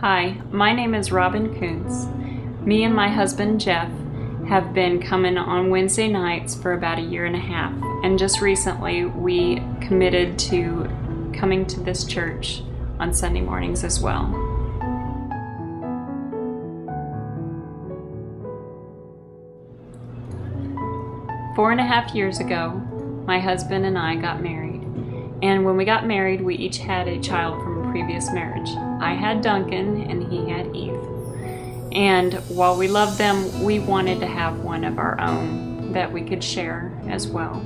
Hi, my name is Robin Kohnz. Me and my husband Jeff have been coming on Wednesday nights for about a year and a half, and just recently we committed to coming to this church on Sunday mornings as well. Four and a half years ago, my husband and I got married. And when we got married, we each had a child from a previous marriage. I had Duncan and he had Eve. And while we loved them, we wanted to have one of our own that we could share as well.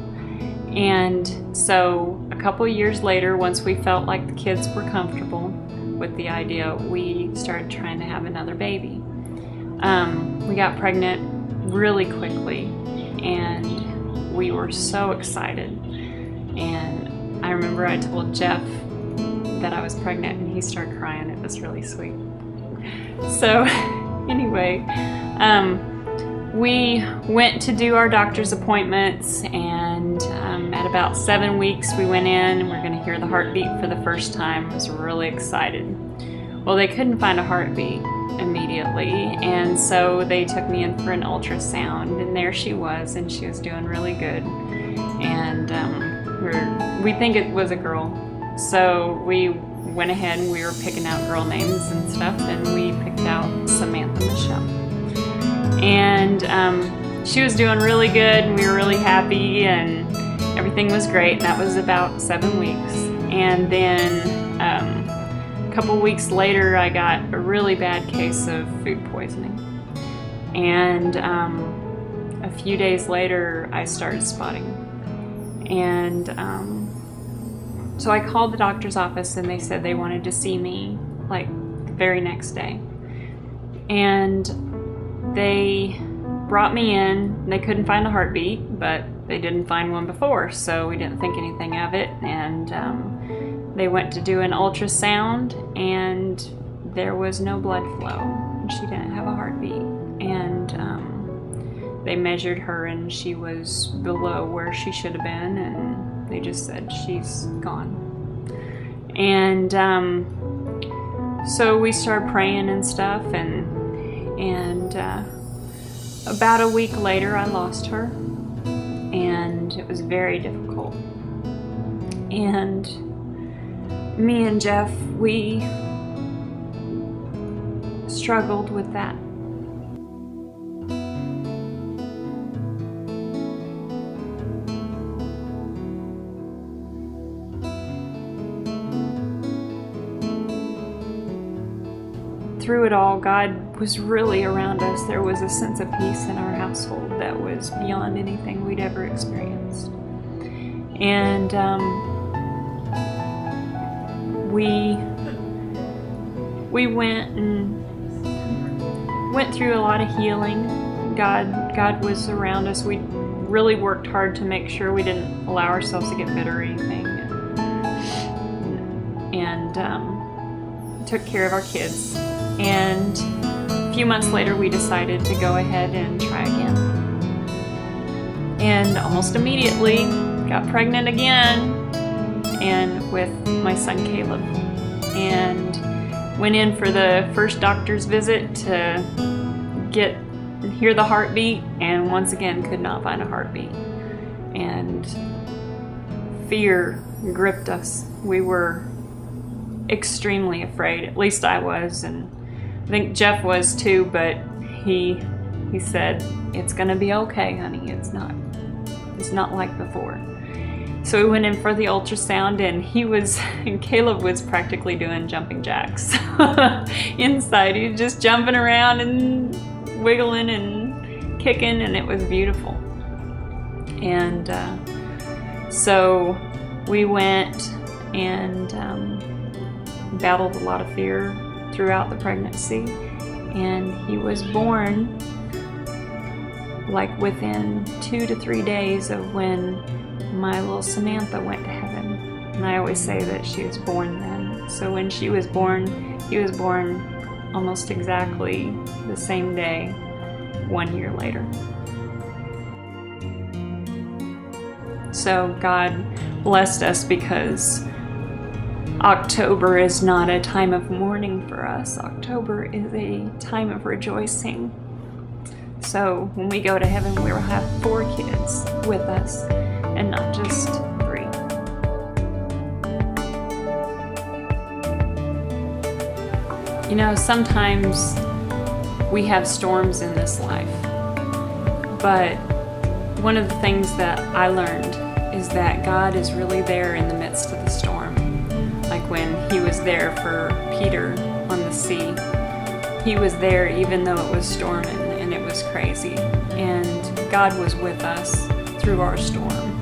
And so a couple of years later, once we felt like the kids were comfortable with the idea, we started trying to have another baby. We got pregnant really quickly and we were so excited. And I remember I told Jeff that I was pregnant and he started crying. It was really sweet. So anyway, we went to do our doctor's appointments, and at about 7 weeks we went in and we're going to hear the heartbeat for the first time. I was really excited. Well, they couldn't find a heartbeat immediately, and so they took me in for an ultrasound, and there she was, and she was doing really good. And we think it was a girl, so we went ahead and we were picking out girl names and stuff, and we picked out Samantha Michelle. And she was doing really good, and we were really happy, and everything was great. And that was about 7 weeks. And then a couple weeks later, I got a really bad case of food poisoning. And a few days later, I started spotting. And so I called the doctor's office, and they said they wanted to see me like the very next day. And they brought me in. They couldn't find a heartbeat, but they didn't find one before, so we didn't think anything of it. And they went to do an ultrasound, and there was no blood flow. She didn't have a heartbeat. And they measured her, and she was below where she should have been, and they just said she's gone. And so we started praying and stuff, and about a week later I lost her, and it was very difficult. And me and Jeff, we struggled with that. Through it all, God was really around us. There was a sense of peace in our household that was beyond anything we'd ever experienced. And we went through a lot of healing. God was around us. We really worked hard to make sure we didn't allow ourselves to get bitter or anything. And took care of our kids. And a few months later, we decided to go ahead and try again. And almost immediately, got pregnant again, and with my son Caleb. And went in for the first doctor's visit to hear the heartbeat, and once again could not find a heartbeat. And fear gripped us. We were extremely afraid. At least I was, and I think Jeff was too, but he said, "It's gonna be okay, honey. It's not like before." So we went in for the ultrasound, and Caleb was practically doing jumping jacks inside. He was just jumping around and wiggling and kicking, and it was beautiful. And so we went and battled a lot of fear throughout the pregnancy, and he was born like within 2 to 3 days of when my little Samantha went to heaven. And I always say that she was born then. So when she was born, he was born almost exactly the same day, 1 year later. So God blessed us because October is not a time of mourning for us. October is a time of rejoicing. So when we go to heaven, we will have 4 kids with us and not just 3. You know, sometimes we have storms in this life, but one of the things that I learned is that God is really there in the midst of the storm. Like when he was there for Peter on the sea. He was there even though it was storming and it was crazy. And God was with us through our storm.